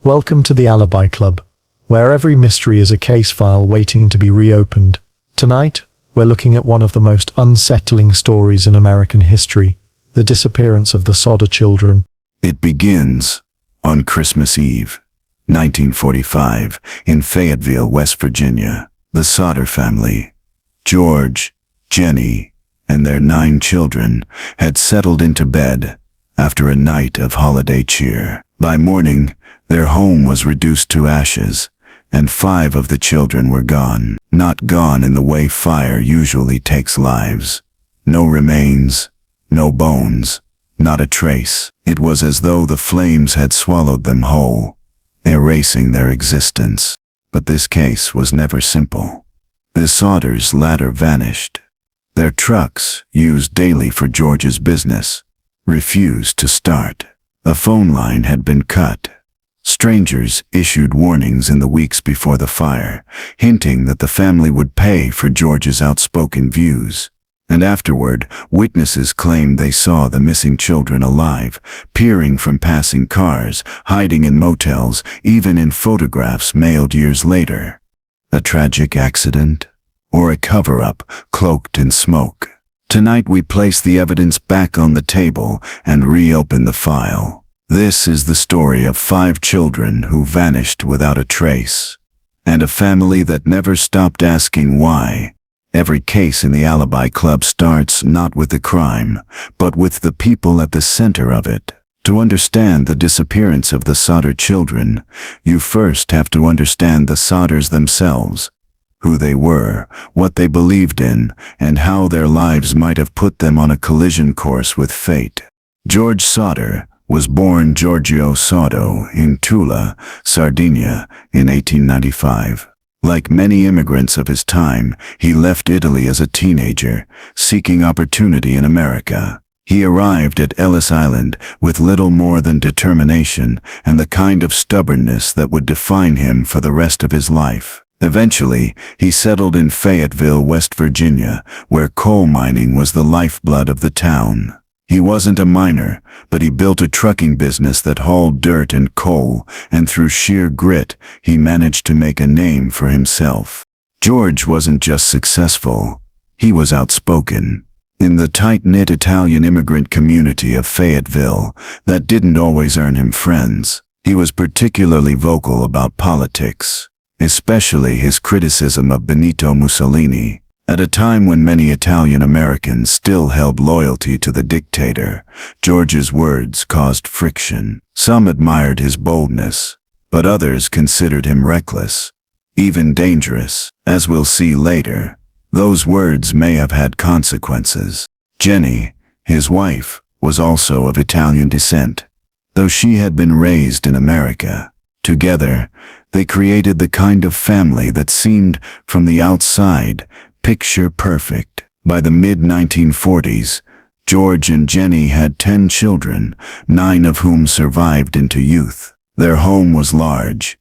Welcome to the Alibi Club, where every mystery is a case file waiting to be reopened. Tonight, we're looking at one of the most unsettling stories in American history, the disappearance of the Sodder children. It begins on Christmas Eve, 1945, in Fayetteville, West Virginia. The Sodder family, George, Jenny, and their 9 children, had settled into bed after a night of holiday cheer. By morning, their home was reduced to ashes, and 5 of the children were gone. Not gone in the way fire usually takes lives. No remains, no bones, not a trace. It was as though the flames had swallowed them whole, erasing their existence. But this case was never simple. The Sodders' ladder vanished. Their trucks, used daily for George's business, refused to start. A phone line had been cut. Strangers issued warnings in the weeks before the fire, hinting that the family would pay for George's outspoken views. And afterward, witnesses claimed they saw the missing children alive, peering from passing cars, hiding in motels, even in photographs mailed years later. A tragic accident? Or a cover-up cloaked in smoke? Tonight we place the evidence back on the table and reopen the file. This is the story of 5 children who vanished without a trace, and a family that never stopped asking why. Every case in the Alibi Club starts not with the crime, but with the people at the center of it. To understand the disappearance of the Sodder children, you first have to understand the Sodders themselves, who they were, what they believed in, and how their lives might have put them on a collision course with fate. George Sodder was born Giorgio Soddo in Tula, Sardinia, in 1895. Like many immigrants of his time, he left Italy as a teenager, seeking opportunity in America. He arrived at Ellis Island with little more than determination and the kind of stubbornness that would define him for the rest of his life. Eventually, he settled in Fayetteville, West Virginia, where coal mining was the lifeblood of the town. He wasn't a miner, but he built a trucking business that hauled dirt and coal, and through sheer grit, he managed to make a name for himself. George wasn't just successful, he was outspoken. In the tight-knit Italian immigrant community of Fayetteville, that didn't always earn him friends. He was particularly vocal about politics, especially his criticism of Benito Mussolini. At a time when many Italian Americans still held loyalty to the dictator, George's words caused friction. Some admired his boldness, but others considered him reckless, even dangerous. As we'll see later, those words may have had consequences. Jenny, his wife, was also of Italian descent, though she had been raised in America. Together, they created the kind of family that seemed, from the outside, picture perfect. By the mid-1940s, George and Jenny had 10 children, 9 of whom survived into youth. Their home was large,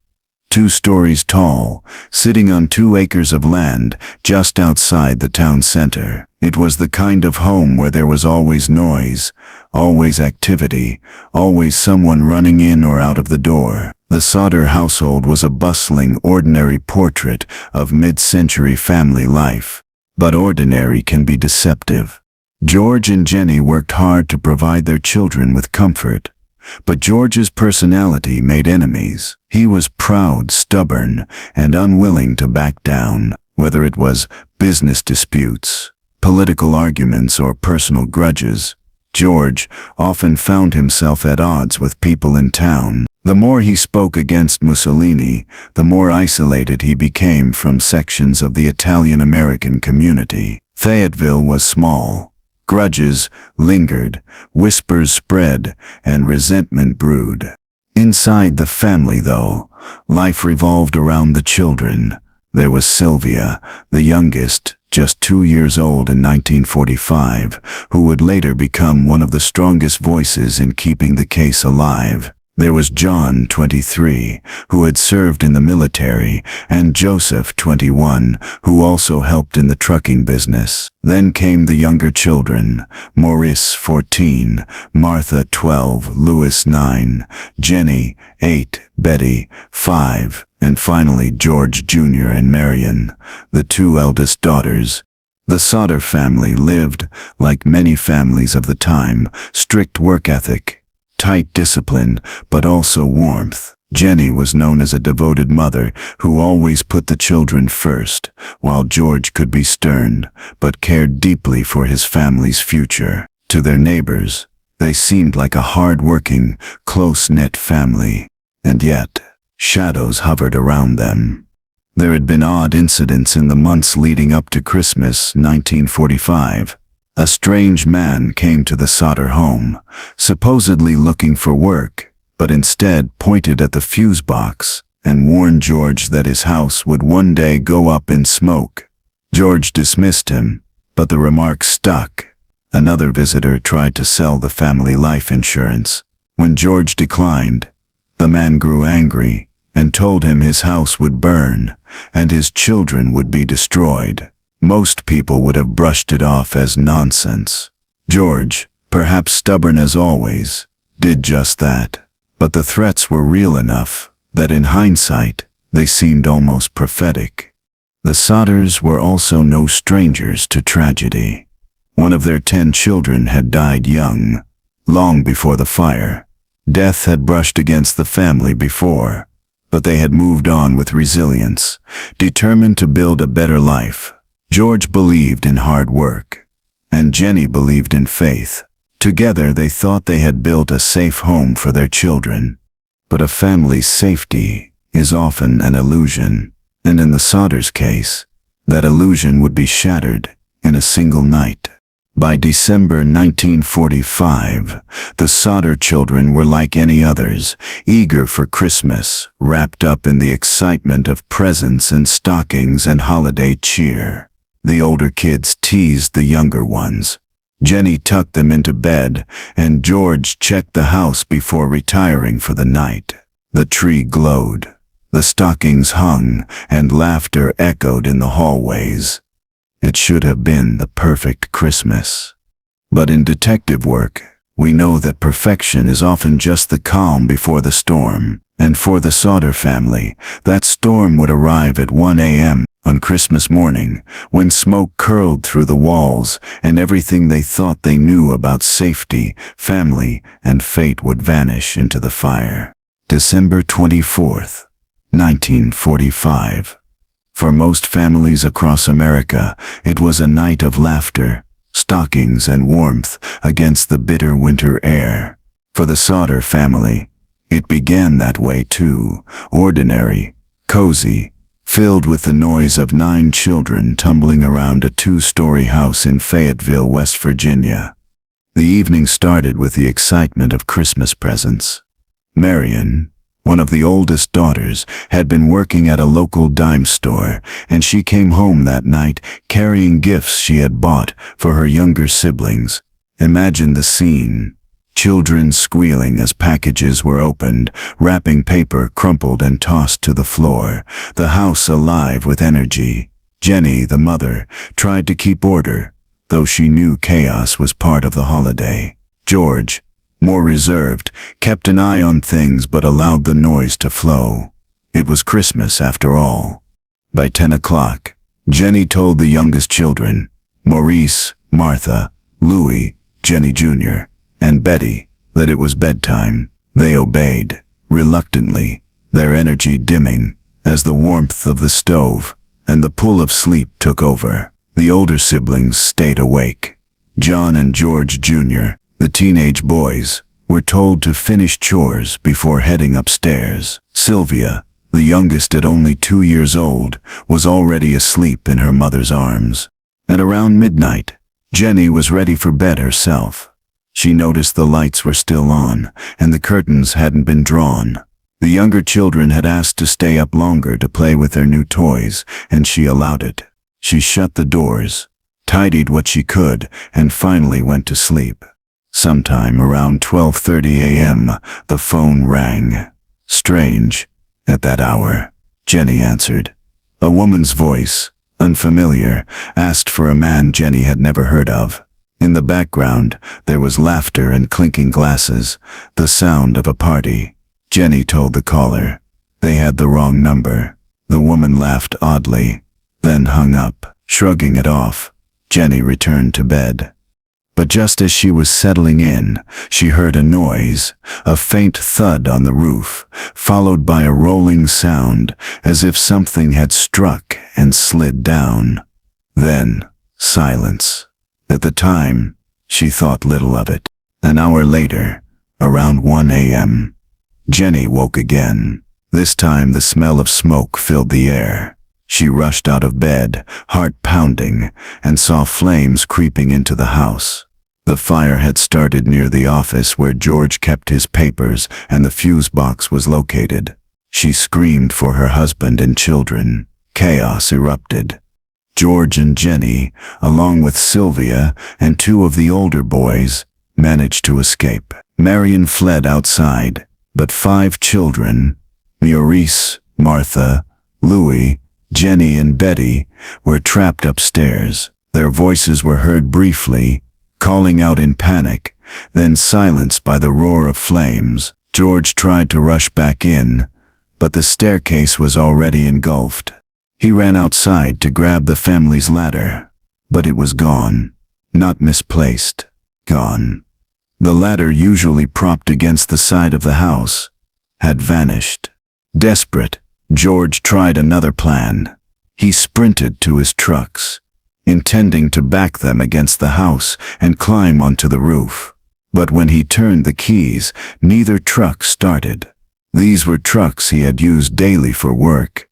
2 stories tall, sitting on 2 acres of land just outside the town center. It was the kind of home where there was always noise, always activity, always someone running in or out of the door. The Sodder household was a bustling, ordinary portrait of mid-century family life. But ordinary can be deceptive. George and Jenny worked hard to provide their children with comfort, but George's personality made enemies. He was proud, stubborn, and unwilling to back down, whether it was business disputes, political arguments, or personal grudges. George often found himself at odds with people in town. The more he spoke against Mussolini, the more isolated he became from sections of the Italian-American community. Fayetteville was small. Grudges lingered, whispers spread, and resentment brewed. Inside the family, though, life revolved around the children. There was Sylvia, the youngest, just 2 years old in 1945, who would later become one of the strongest voices in keeping the case alive. There was John, 23, who had served in the military, and Joseph, 21, who also helped in the trucking business. Then came the younger children: Maurice, 14, Martha, 12, Louis, 9, Jenny, 8, Betty, 5, and finally George Jr. and Marion, the two eldest daughters. The Sodder family lived, like many families of the time, strict work ethic, tight discipline, but also warmth. Jenny was known as a devoted mother who always put the children first, while George could be stern, but cared deeply for his family's future. To their neighbors, they seemed like a hard-working, close-knit family, and yet, shadows hovered around them. There had been odd incidents in the months leading up to Christmas 1945. A strange man came to the Sodder home, supposedly looking for work, but instead pointed at the fuse box and warned George that his house would one day go up in smoke. George dismissed him, but the remark stuck. Another visitor tried to sell the family life insurance. When George declined, the man grew angry and told him his house would burn and his children would be destroyed. Most people would have brushed it off as nonsense. George, perhaps stubborn as always, did just that. But the threats were real enough that in hindsight, they seemed almost prophetic. The Sodders were also no strangers to tragedy. One of their 10 children had died young, long before the fire. Death had brushed against the family before, but they had moved on with resilience, determined to build a better life. George believed in hard work, and Jenny believed in faith. Together they thought they had built a safe home for their children. But a family's safety is often an illusion, and in the Sodders' case, that illusion would be shattered in a single night. By December 1945, the Sodder children were like any others, eager for Christmas, wrapped up in the excitement of presents and stockings and holiday cheer. The older kids teased the younger ones. Jenny tucked them into bed, and George checked the house before retiring for the night. The tree glowed, the stockings hung, and laughter echoed in the hallways. It should have been the perfect Christmas. But in detective work, we know that perfection is often just the calm before the storm. And for the Sodder family, that storm would arrive at 1 a.m. on Christmas morning, when smoke curled through the walls and everything they thought they knew about safety, family, and fate would vanish into the fire. December 24th, 1945. For most families across America, it was a night of laughter, stockings, and warmth against the bitter winter air. For the Sodder family, it began that way too, ordinary, cozy, filled with the noise of 9 children tumbling around a 2-story house in Fayetteville, West Virginia. The evening started with the excitement of Christmas presents. Marion, one of the oldest daughters, had been working at a local dime store, and she came home that night carrying gifts she had bought for her younger siblings. Imagine the scene. Children squealing as packages were opened, wrapping paper crumpled and tossed to the floor, the house alive with energy. Jenny, the mother, tried to keep order, though she knew chaos was part of the holiday. George, more reserved, kept an eye on things but allowed the noise to flow. It was Christmas after all. By 10 o'clock, Jenny told the youngest children, Maurice, Martha, Louis, Jenny Jr., and Betty, that it was bedtime. They obeyed, reluctantly, their energy dimming as the warmth of the stove and the pull of sleep took over. The older siblings stayed awake. John and George Jr., the teenage boys, were told to finish chores before heading upstairs. Sylvia, the youngest at only 2 years old, was already asleep in her mother's arms. At around midnight, Jenny was ready for bed herself. She noticed the lights were still on, and the curtains hadn't been drawn. The younger children had asked to stay up longer to play with their new toys, and she allowed it. She shut the doors, tidied what she could, and finally went to sleep. Sometime around 12:30 a.m., the phone rang. Strange. At that hour, Jenny answered. A woman's voice, unfamiliar, asked for a man Jenny had never heard of. In the background, there was laughter and clinking glasses, the sound of a party. Jenny told the caller. They had the wrong number. The woman laughed oddly, then hung up. Shrugging it off, Jenny returned to bed. But just as she was settling in, she heard a noise, a faint thud on the roof, followed by a rolling sound, as if something had struck and slid down. Then, silence. At the time, she thought little of it. An hour later, around 1 a.m., Jenny woke again. This time the smell of smoke filled the air. She rushed out of bed, heart pounding, and saw flames creeping into the house. The fire had started near the office where George kept his papers and the fuse box was located. She screamed for her husband and children. Chaos erupted. George and Jenny, along with Sylvia and two of the older boys, managed to escape. Marion fled outside, but 5 children, Maurice, Martha, Louis, Jenny and Betty, were trapped upstairs. Their voices were heard briefly, calling out in panic, then silenced by the roar of flames. George tried to rush back in, but the staircase was already engulfed. He ran outside to grab the family's ladder, but it was gone. Not misplaced, gone. The ladder, usually propped against the side of the house, had vanished. Desperate, George tried another plan. He sprinted to his trucks, intending to back them against the house and climb onto the roof. But when he turned the keys, neither truck started. These were trucks he had used daily for work,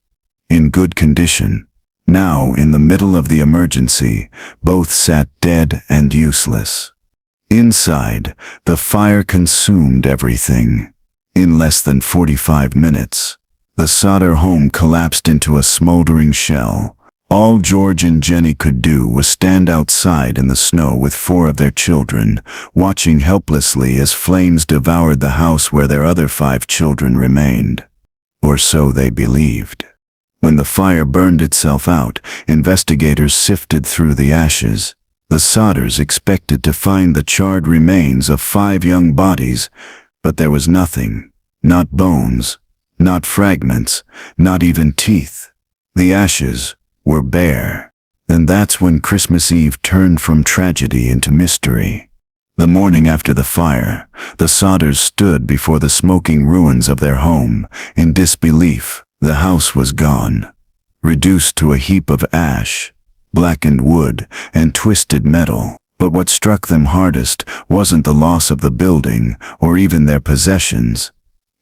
in good condition. Now, in the middle of the emergency, both sat dead and useless. Inside, the fire consumed everything. In less than 45 minutes, the Sodder home collapsed into a smoldering shell. All George and Jenny could do was stand outside in the snow with 4 of their children, watching helplessly as flames devoured the house where their other 5 children remained. Or so they believed. When the fire burned itself out, investigators sifted through the ashes. The Sodders expected to find the charred remains of 5 young bodies, but there was nothing. Not bones, not fragments, not even teeth. The ashes were bare. And that's when Christmas Eve turned from tragedy into mystery. The morning after the fire, the Sodders stood before the smoking ruins of their home, in disbelief. The house was gone, reduced to a heap of ash, blackened wood, and twisted metal. But what struck them hardest wasn't the loss of the building or even their possessions.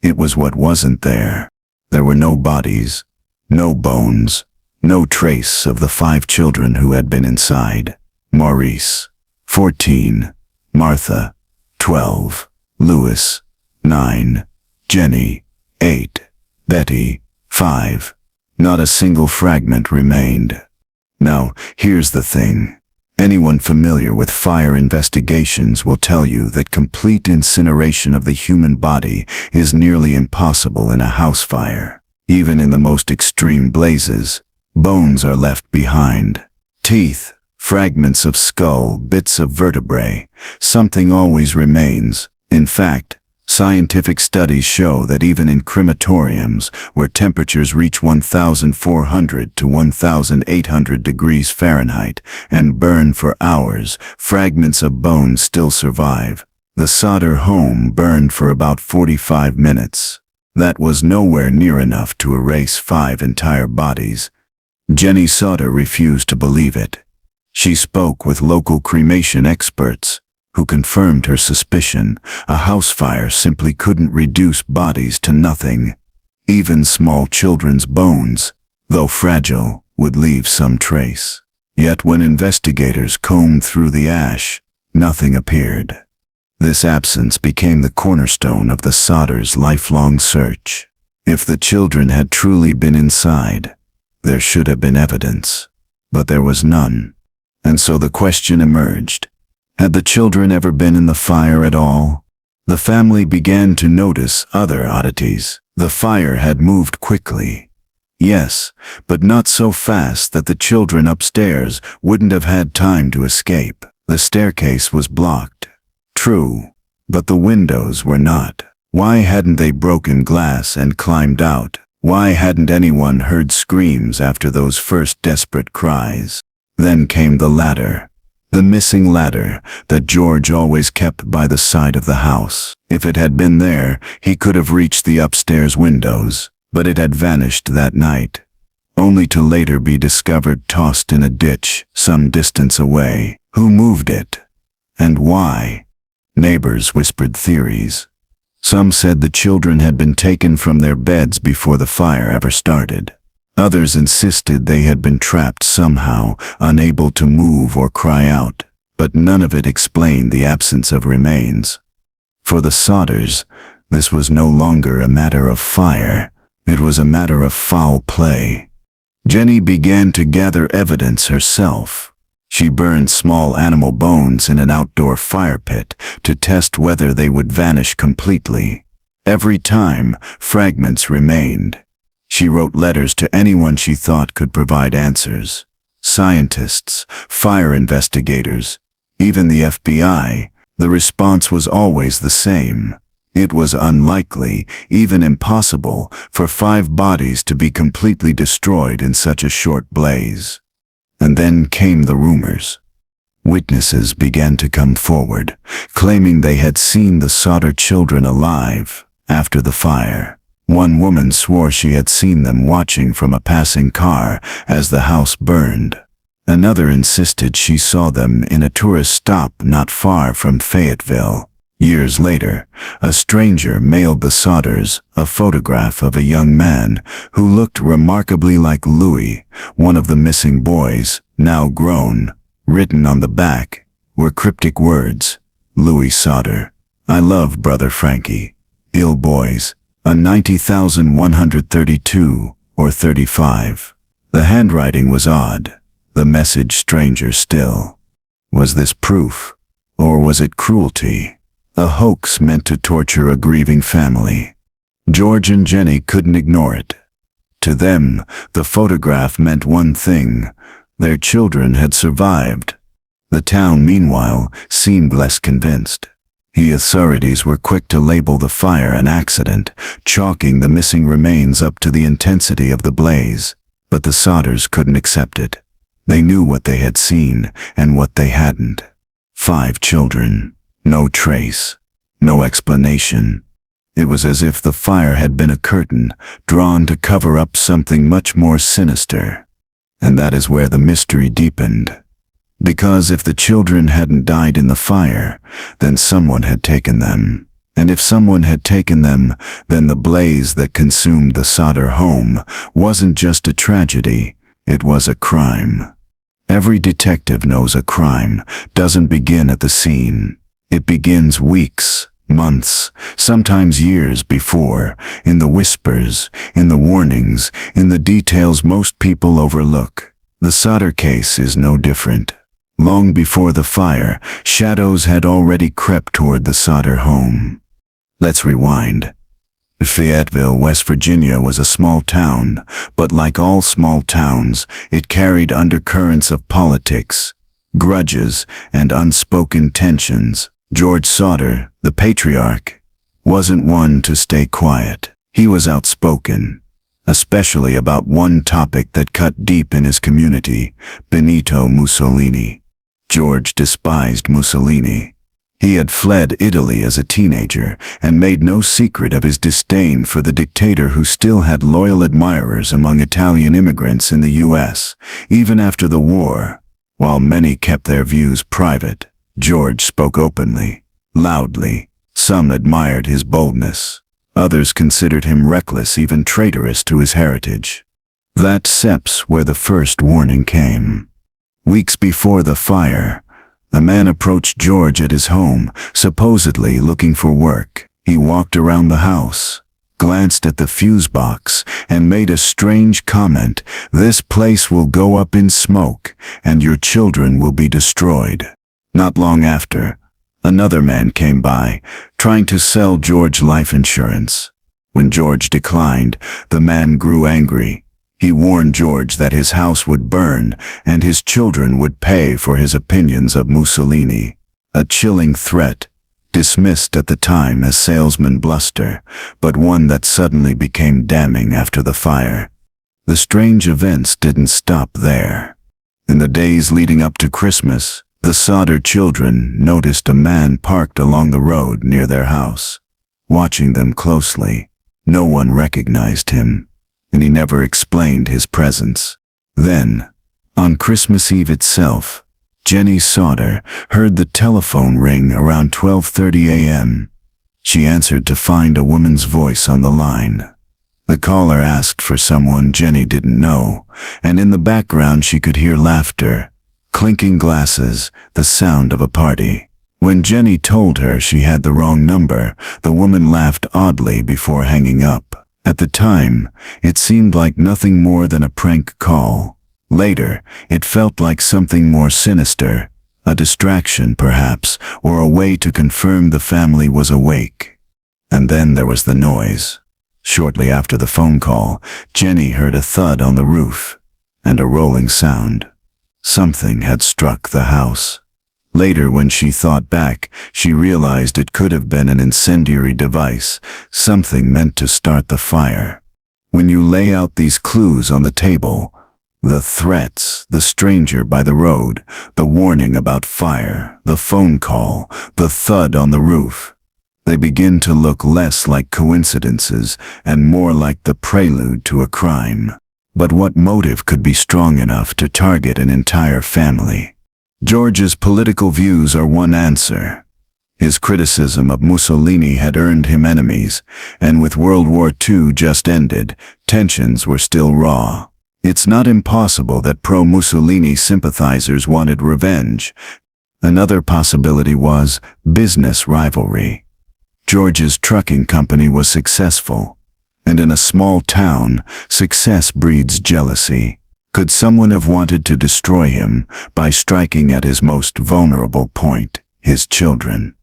It was what wasn't there. There were no bodies, no bones, no trace of the 5 children who had been inside. Maurice, 14, Martha, 12, Louis, 9, Jenny, 8, Betty, 5. Not a single fragment remained. Now, here's the thing. Anyone familiar with fire investigations will tell you that complete incineration of the human body is nearly impossible in a house fire. Even in the most extreme blazes, bones are left behind. Teeth, fragments of skull, bits of vertebrae. Something always remains. In fact, scientific studies show that even in crematoriums, where temperatures reach 1,400 to 1,800 degrees Fahrenheit and burn for hours, fragments of bone still survive. The Sodder home burned for about 45 minutes. That was nowhere near enough to erase 5 entire bodies. Jenny Sodder refused to believe it. She spoke with local cremation experts, who confirmed her suspicion. A house fire simply couldn't reduce bodies to nothing. Even small children's bones, though fragile, would leave some trace. Yet when investigators combed through the ash, nothing appeared. This absence became the cornerstone of the Sodders' lifelong search. If the children had truly been inside, there should have been evidence. But there was none. And so the question emerged. Had the children ever been in the fire at all? The family began to notice other oddities. The fire had moved quickly. Yes, but not so fast that the children upstairs wouldn't have had time to escape. The staircase was blocked. True, but the windows were not. Why hadn't they broken glass and climbed out? Why hadn't anyone heard screams after those first desperate cries? Then came the ladder. The missing ladder that George always kept by the side of the house. If it had been there, he could have reached the upstairs windows, but it had vanished that night, only to later be discovered tossed in a ditch some distance away. Who moved it? And why? Neighbors whispered theories. Some said the children had been taken from their beds before the fire ever started. Others insisted they had been trapped somehow, unable to move or cry out, but none of it explained the absence of remains. For the Sodders, this was no longer a matter of fire, it was a matter of foul play. Jenny began to gather evidence herself. She burned small animal bones in an outdoor fire pit to test whether they would vanish completely. Every time, fragments remained. She wrote letters to anyone she thought could provide answers. Scientists, fire investigators, even the FBI. The response was always the same. It was unlikely, even impossible, for 5 bodies to be completely destroyed in such a short blaze. And then came the rumors. Witnesses began to come forward, claiming they had seen the Sodder children alive after the fire. One woman swore she had seen them watching from a passing car as the house burned. Another insisted she saw them in a tourist stop not far from Fayetteville. Years later, a stranger mailed the Sodders a photograph of a young man who looked remarkably like Louis, one of the missing boys, now grown. Written on the back were cryptic words: Louis Sodder, I love brother Frankie. Ill boys. A 90,132 or 35. The handwriting was odd, the message stranger still. Was this proof, or was it cruelty? A hoax meant to torture a grieving family. George and Jenny couldn't ignore it. To them, the photograph meant one thing: their children had survived. The town, meanwhile, seemed less convinced. The authorities were quick to label the fire an accident, chalking the missing remains up to the intensity of the blaze. But the Sodders couldn't accept it. They knew what they had seen and what they hadn't. 5 children, no trace, no explanation. It was as if the fire had been a curtain drawn to cover up something much more sinister. And that is where the mystery deepened. Because if the children hadn't died in the fire, then someone had taken them. And if someone had taken them, then the blaze that consumed the Sodder home wasn't just a tragedy, it was a crime. Every detective knows a crime doesn't begin at the scene. It begins weeks, months, sometimes years before, in the whispers, in the warnings, in the details most people overlook. The Sodder case is no different. Long before the fire, shadows had already crept toward the Sodder home. Let's rewind. Fayetteville, West Virginia was a small town, but like all small towns, it carried undercurrents of politics, grudges, and unspoken tensions. George Sodder, the patriarch, wasn't one to stay quiet. He was outspoken, especially about one topic that cut deep in his community: Benito Mussolini. George despised Mussolini. He had fled Italy as a teenager and made no secret of his disdain for the dictator who still had loyal admirers among Italian immigrants in the U.S., even after the war. While many kept their views private, George spoke openly, loudly. Some admired his boldness. Others considered him reckless, even traitorous to his heritage. That's where the first warning came. Weeks before the fire, a man approached George at his home, supposedly looking for work. He walked around the house, glanced at the fuse box, and made a strange comment: "This place will go up in smoke, and your children will be destroyed." Not long after, another man came by, trying to sell George life insurance. When George declined, the man grew angry. He warned George that his house would burn and his children would pay for his opinions of Mussolini. A chilling threat, dismissed at the time as salesman bluster, but one that suddenly became damning after the fire. The strange events didn't stop there. In the days leading up to Christmas, the Sodder children noticed a man parked along the road near their house. Watching them closely, no one recognized him, and he never explained his presence. Then, on Christmas Eve itself, Jenny Sodder heard the telephone ring around 12:30 a.m. She answered to find a woman's voice on the line. The caller asked for someone Jenny didn't know, and in the background she could hear laughter, clinking glasses, the sound of a party. When Jenny told her she had the wrong number, the woman laughed oddly before hanging up. At the time, it seemed like nothing more than a prank call. Later, it felt like something more sinister, a distraction perhaps, or a way to confirm the family was awake. And then there was the noise. Shortly after the phone call, Jenny heard a thud on the roof, and a rolling sound. Something had struck the house. Later, when she thought back, she realized it could have been an incendiary device, something meant to start the fire. When you lay out these clues on the table, the threats, the stranger by the road, the warning about fire, the phone call, the thud on the roof, they begin to look less like coincidences and more like the prelude to a crime. But what motive could be strong enough to target an entire family? George's political views are one answer. His criticism of Mussolini had earned him enemies, and with World War II just ended, tensions were still raw. It's not impossible that pro-Mussolini sympathizers wanted revenge. Another possibility was business rivalry. George's trucking company was successful, and in a small town, success breeds jealousy. Could someone have wanted to destroy him by striking at his most vulnerable point, his children?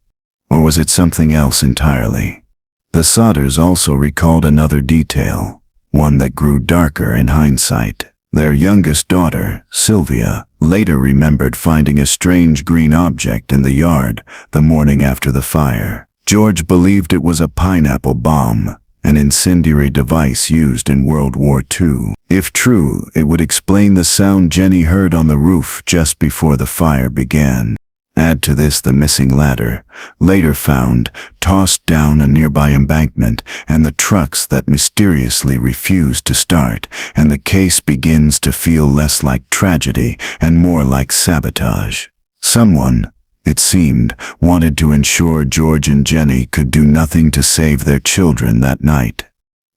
Or was it something else entirely? The Sodders also recalled another detail, one that grew darker in hindsight. Their youngest daughter, Sylvia, later remembered finding a strange green object in the yard the morning after the fire. George believed it was a pineapple bomb, an incendiary device used in World War II. If true, it would explain the sound Jenny heard on the roof just before the fire began. Add to this the missing ladder, later found, tossed down a nearby embankment, and the trucks that mysteriously refused to start, and the case begins to feel less like tragedy and more like sabotage. Someone, it seemed, wanted to ensure George and Jenny could do nothing to save their children that night.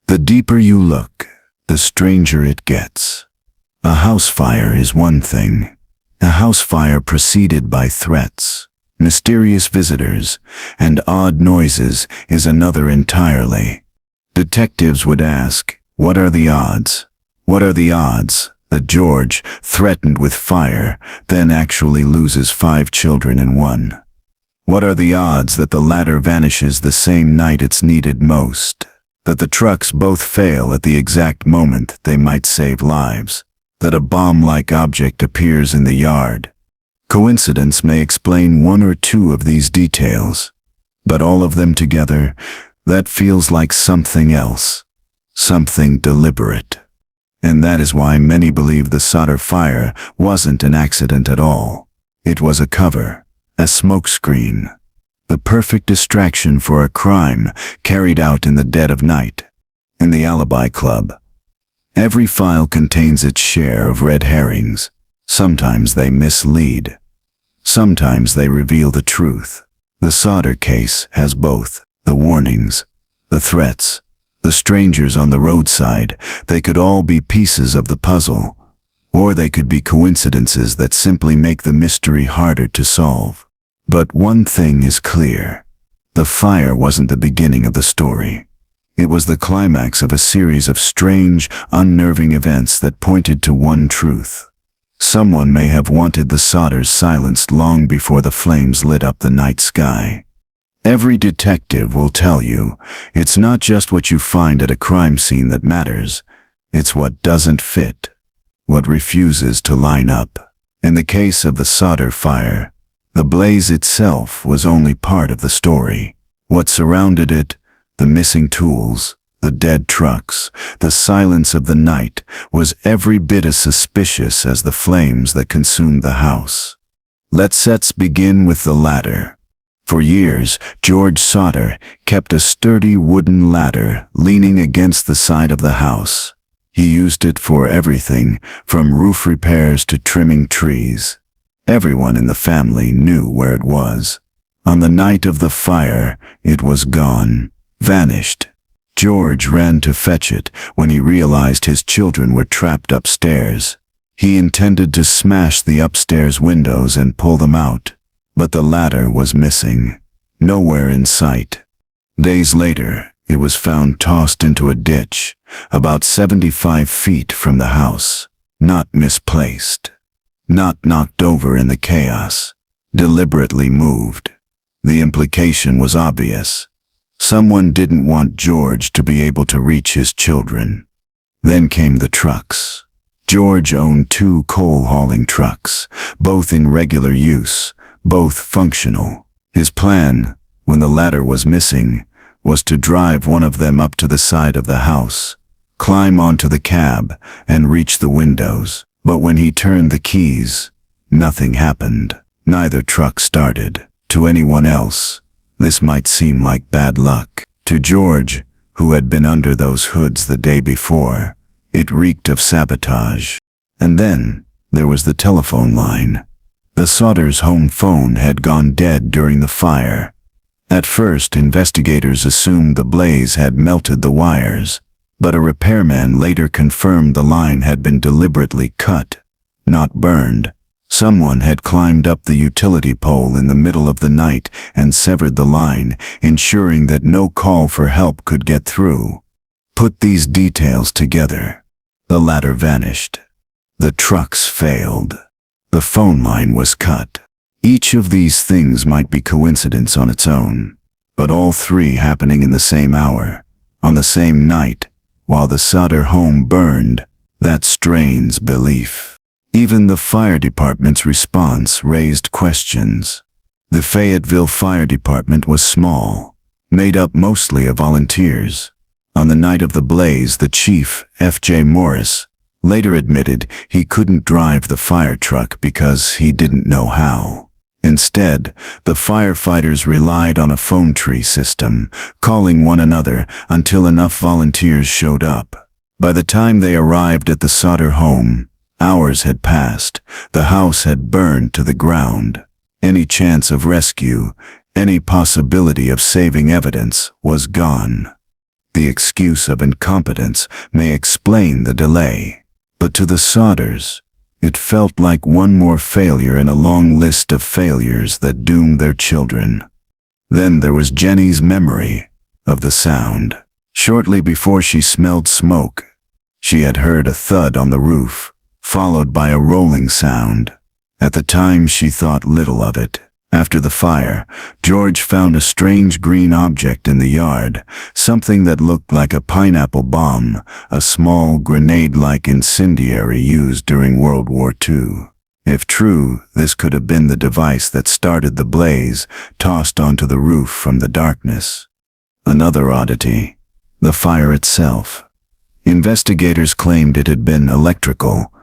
The deeper you look, the stranger it gets. A house fire is one thing. A house fire preceded by threats, mysterious visitors, and odd noises is another entirely. Detectives would ask, what are the odds? What are the odds that George, threatened with fire, then actually loses 5 children in one? What are the odds that the ladder vanishes the same night it's needed most? That the trucks both fail at the exact moment they might save lives? That a bomb-like object appears in the yard? Coincidence may explain 1 or 2 of these details, but all of them together, that feels like something else, something deliberate. And that is why many believe the Sodder fire wasn't an accident at all. It was a cover, a smokescreen, the perfect distraction for a crime carried out in the dead of night. In the Alibi Club, every file contains its share of red herrings. Sometimes they mislead. Sometimes they reveal the truth. The Sodder case has both. The warnings, the threats, the strangers on the roadside, they could all be pieces of the puzzle, or they could be coincidences that simply make the mystery harder to solve. But one thing is clear. The fire wasn't the beginning of the story. It was the climax of a series of strange, unnerving events that pointed to one truth. Someone may have wanted the Sodders silenced long before the flames lit up the night sky. Every detective will tell you, it's not just what you find at a crime scene that matters, it's what doesn't fit, what refuses to line up. In the case of the Sodder fire, the blaze itself was only part of the story. What surrounded it, the missing tools, the dead trucks, the silence of the night, was every bit as suspicious as the flames that consumed the house. Let's begin with the ladder. For years, George Sodder kept a sturdy wooden ladder leaning against the side of the house. He used it for everything, from roof repairs to trimming trees. Everyone in the family knew where it was. On the night of the fire, it was gone, vanished. George ran to fetch it when he realized his children were trapped upstairs. He intended to smash the upstairs windows and pull them out, but the ladder was missing, nowhere in sight. Days later, it was found tossed into a ditch, about 75 feet from the house. Not misplaced, not knocked over in the chaos, deliberately moved. The implication was obvious. Someone didn't want George to be able to reach his children. Then came the trucks. George owned 2 coal-hauling trucks, both in regular use, both functional. His plan, when the ladder was missing, was to drive one of them up to the side of the house, climb onto the cab, and reach the windows. But when he turned the keys, nothing happened. Neither truck started. To anyone else, this might seem like bad luck. To George, who had been under those hoods the day before, it reeked of sabotage. And then, there was the telephone line. The Sodders' home phone had gone dead during the fire. At first, investigators assumed the blaze had melted the wires, but a repairman later confirmed the line had been deliberately cut, not burned. Someone had climbed up the utility pole in the middle of the night and severed the line, ensuring that no call for help could get through. Put these details together. The ladder vanished. The trucks failed. The phone line was cut. Each of these things might be coincidence on its own, but all 3 happening in the same hour, on the same night, while the Sodder home burned, that strains belief. Even the fire department's response raised questions. The Fayetteville Fire Department was small, made up mostly of volunteers. On the night of the blaze, the chief, F.J. Morris, later admitted he couldn't drive the fire truck because he didn't know how. Instead, the firefighters relied on a phone tree system, calling one another until enough volunteers showed up. By the time they arrived at the Sodder home, hours had passed. The house had burned to the ground. Any chance of rescue, any possibility of saving evidence was gone. The excuse of incompetence may explain the delay, but to the Sodders, it felt like one more failure in a long list of failures that doomed their children. Then there was Jenny's memory of the sound. Shortly before she smelled smoke, she had heard a thud on the roof, followed by a rolling sound. At the time, she thought little of it. After the fire, George found a strange green object in the yard, something that looked like a pineapple bomb, a small grenade-like incendiary used during World War II. If true, this could have been the device that started the blaze, tossed onto the roof from the darkness. Another oddity, the fire itself. Investigators claimed it had been electrical,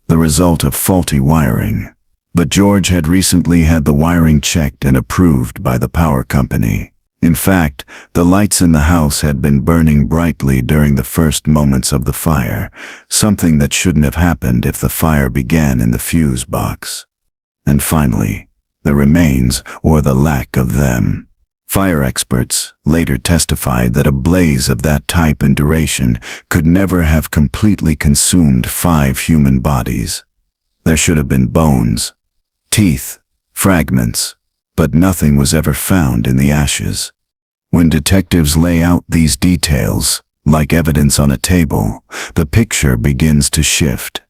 the result of faulty wiring. But George had recently had the wiring checked and approved by the power company. In fact, the lights in the house had been burning brightly during the first moments of the fire, something that shouldn't have happened if the fire began in the fuse box. And finally, the remains, or the lack of them. Fire experts later testified that a blaze of that type and duration could never have completely consumed 5 human bodies. There should have been bones, teeth, fragments, but nothing was ever found in the ashes. When detectives lay out these details, like evidence on a table, the picture begins to shift.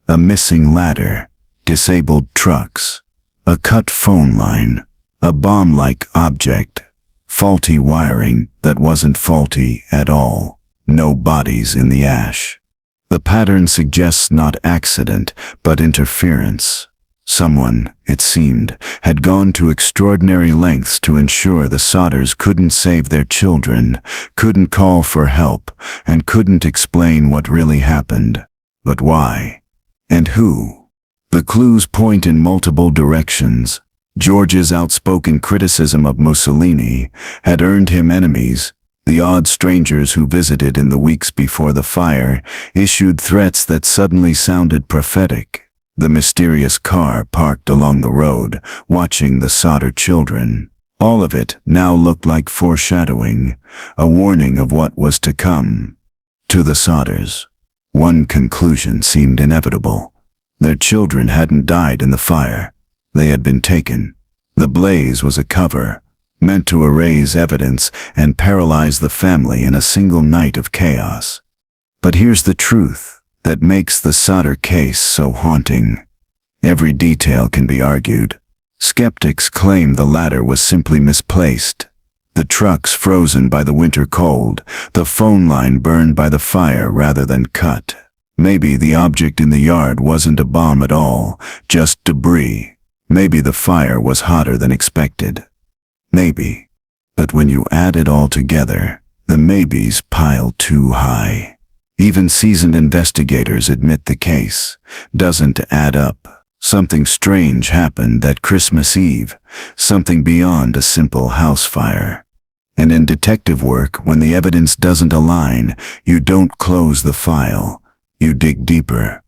A missing ladder, disabled trucks, a cut phone line, a bomb-like object, faulty wiring that wasn't faulty at all, no bodies in the ash. The pattern suggests not accident, but interference. Someone, it seemed, had gone to extraordinary lengths to ensure the Sodders couldn't save their children, couldn't call for help, and couldn't explain what really happened. But why? And who? The clues point in multiple directions. George's outspoken criticism of Mussolini had earned him enemies. The odd strangers who visited in the weeks before the fire issued threats that suddenly sounded prophetic. The mysterious car parked along the road, watching the Sodder children. All of it now looked like foreshadowing, a warning of what was to come. To the Sodders, one conclusion seemed inevitable. Their children hadn't died in the fire. They had been taken. The blaze was a cover, meant to erase evidence and paralyze the family in a single night of chaos. But here's the truth that makes the Sodder case so haunting. Every detail can be argued. Skeptics claim the latter was simply misplaced. The trucks frozen by the winter cold, the phone line burned by the fire rather than cut. Maybe the object in the yard wasn't a bomb at all, just debris. Maybe the fire was hotter than expected. Maybe. But when you add it all together, the maybes pile too high. Even seasoned investigators admit the case doesn't add up. Something strange happened that Christmas Eve, something beyond a simple house fire. And in detective work, when the evidence doesn't align, you don't close the file, you dig deeper.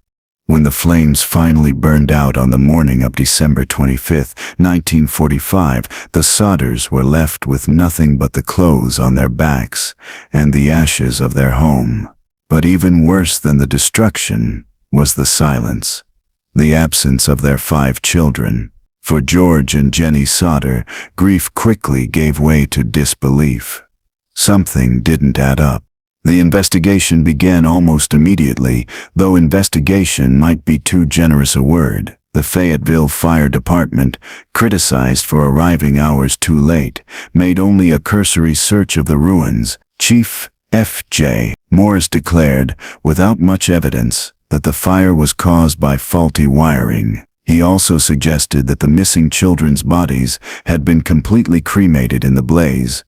When the flames finally burned out on the morning of December 25, 1945, the Sodders were left with nothing but the clothes on their backs and the ashes of their home. But even worse than the destruction was the silence, the absence of their 5 children. For George and Jenny Sodder, grief quickly gave way to disbelief. Something didn't add up. The investigation began almost immediately, though investigation might be too generous a word. The Fayetteville Fire Department, criticized for arriving hours too late, made only a cursory search of the ruins. Chief F.J. Morris declared, without much evidence, that the fire was caused by faulty wiring. He also suggested that the missing children's bodies had been completely cremated in the blaze,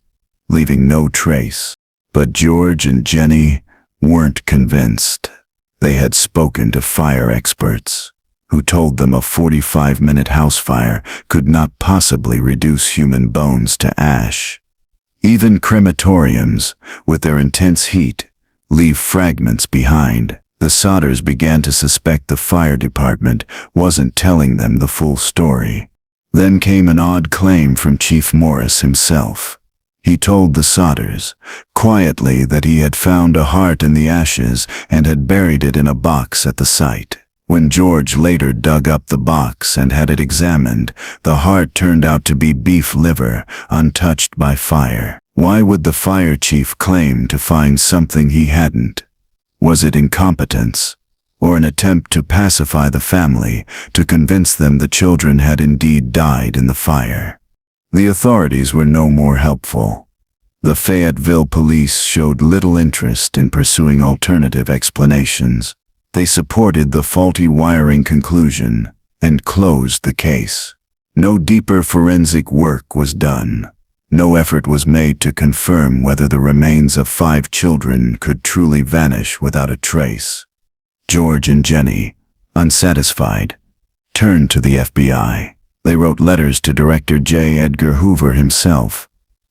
leaving no trace. But George and Jenny weren't convinced. They had spoken to fire experts, who told them a 45-minute house fire could not possibly reduce human bones to ash. Even crematoriums, with their intense heat, leave fragments behind. The Sodders began to suspect the fire department wasn't telling them the full story. Then came an odd claim from Chief Morris himself. He told the Sodders, quietly, that he had found a heart in the ashes and had buried it in a box at the site. When George later dug up the box and had it examined, the heart turned out to be beef liver, untouched by fire. Why would the fire chief claim to find something he hadn't? Was it incompetence, or an attempt to pacify the family, to convince them the children had indeed died in the fire? The authorities were no more helpful. The Fayetteville police showed little interest in pursuing alternative explanations. They supported the faulty wiring conclusion and closed the case. No deeper forensic work was done. No effort was made to confirm whether the remains of 5 children could truly vanish without a trace. George and Jenny, unsatisfied, turned to the FBI. They wrote letters to Director J. Edgar Hoover himself,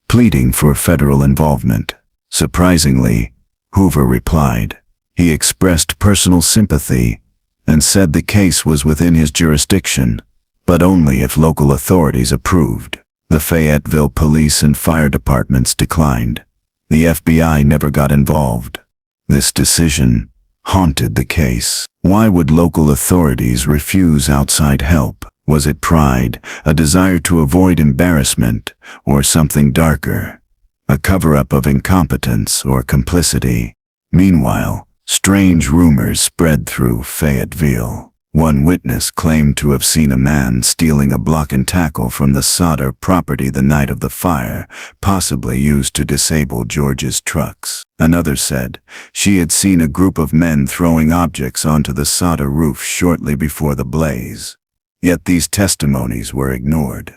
pleading for federal involvement. Surprisingly, Hoover replied. He expressed personal sympathy and said the case was within his jurisdiction, but only if local authorities approved. The Fayetteville police and fire departments declined. The FBI never got involved. This decision haunted the case. Why would local authorities refuse outside help? Was it pride, a desire to avoid embarrassment, or something darker? A cover-up of incompetence or complicity? Meanwhile, strange rumors spread through Fayetteville. One witness claimed to have seen a man stealing a block and tackle from the Sodder property the night of the fire, possibly used to disable George's trucks. Another said she had seen a group of men throwing objects onto the Sodder roof shortly before the blaze. Yet these testimonies were ignored.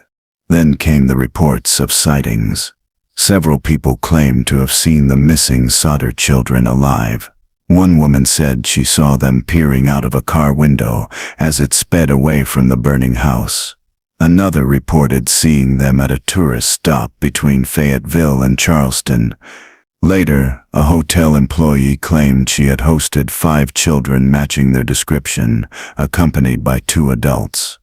Then came the reports of sightings. Several people claimed to have seen the missing Sodder children alive. One woman said she saw them peering out of a car window as it sped away from the burning house. Another reported seeing them at a tourist stop between Fayetteville and Charleston. Later, a hotel employee claimed she had hosted 5 children matching their description, accompanied by 2 adults.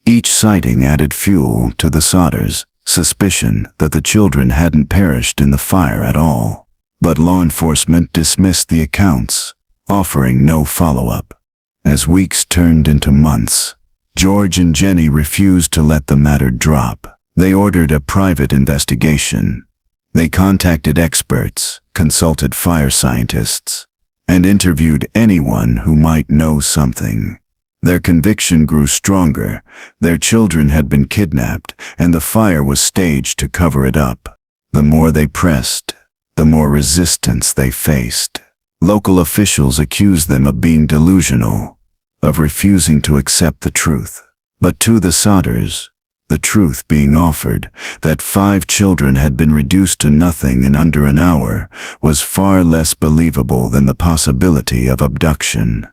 Each sighting added fuel to the Sodders' suspicion that the children hadn't perished in the fire at all. But law enforcement dismissed the accounts, offering no follow-up. As weeks turned into months, George and Jenny refused to let the matter drop. They ordered a private investigation. They contacted experts, consulted fire scientists, and interviewed anyone who might know something. Their conviction grew stronger. Their children had been kidnapped, and the fire was staged to cover it up. The more they pressed, the more resistance they faced. Local officials accused them of being delusional, of refusing to accept the truth. But to the Sodders, the truth being offered, that 5 children had been reduced to nothing in under an hour, was far less believable than the possibility of abduction.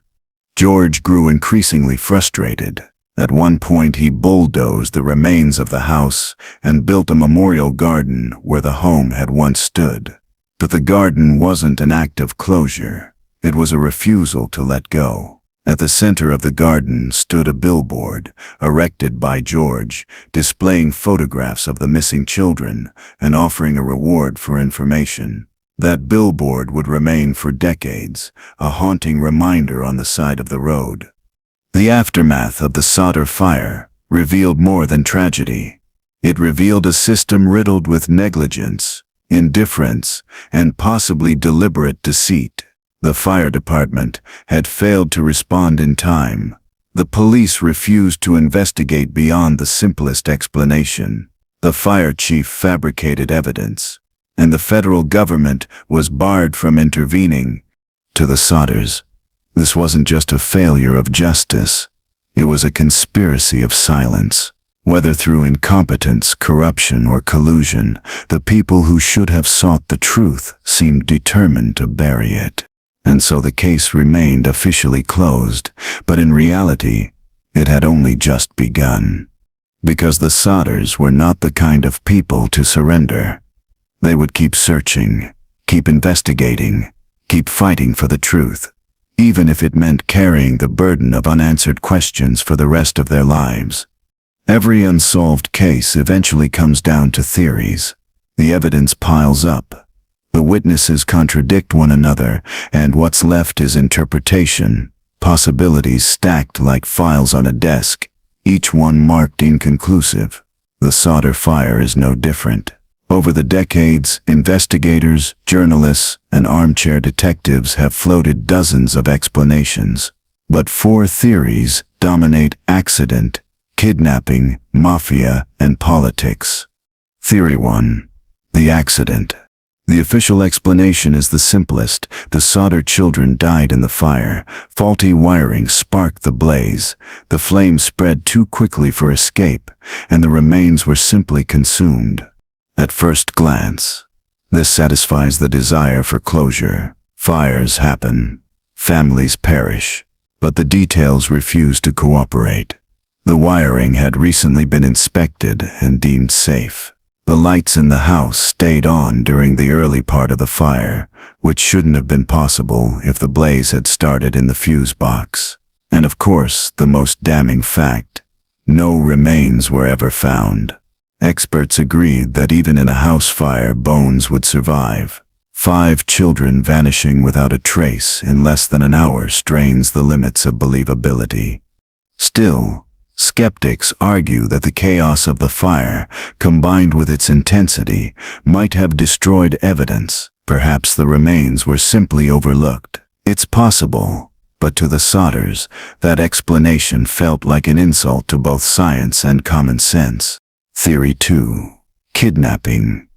George grew increasingly frustrated. At one point he bulldozed the remains of the house and built a memorial garden where the home had once stood. But the garden wasn't an act of closure. It was a refusal to let go. At the center of the garden stood a billboard, erected by George, displaying photographs of the missing children and offering a reward for information. That billboard would remain for decades, a haunting reminder on the side of the road. The aftermath of the Sodder fire revealed more than tragedy. It revealed a system riddled with negligence, indifference, and possibly deliberate deceit. The fire department had failed to respond in time. The police refused to investigate beyond the simplest explanation. The fire chief fabricated evidence, and the federal government was barred from intervening. To the Sodders, this wasn't just a failure of justice. It was a conspiracy of silence. Whether through incompetence, corruption, or collusion, the people who should have sought the truth seemed determined to bury it. And so the case remained officially closed, but in reality, it had only just begun. Because the Sodders were not the kind of people to surrender. They would keep searching, keep investigating, keep fighting for the truth, even if it meant carrying the burden of unanswered questions for the rest of their lives. Every unsolved case eventually comes down to theories. The evidence piles up. The witnesses contradict one another, and what's left is interpretation, possibilities stacked like files on a desk, each one marked inconclusive. The Sodder fire is no different. Over the decades, investigators, journalists, and armchair detectives have floated dozens of explanations. But 4 theories dominate: accident, kidnapping, mafia, and politics. Theory 1. The accident. The official explanation is the simplest. The Sodder children died in the fire. Faulty wiring sparked the blaze. The flames spread too quickly for escape, and the remains were simply consumed. At first glance, this satisfies the desire for closure. Fires happen. Families perish. But the details refuse to cooperate. The wiring had recently been inspected and deemed safe. The lights in the house stayed on during the early part of the fire, which shouldn't have been possible if the blaze had started in the fuse box. And of course, the most damning fact: no remains were ever found. Experts agreed that even in a house fire, bones would survive. 5 children vanishing without a trace in less than an hour strains the limits of believability. Still, skeptics argue that the chaos of the fire, combined with its intensity, might have destroyed evidence. Perhaps the remains were simply overlooked. It's possible, But to the Sodders, that explanation felt like an insult to both science and common sense. Theory 2. Kidnapping.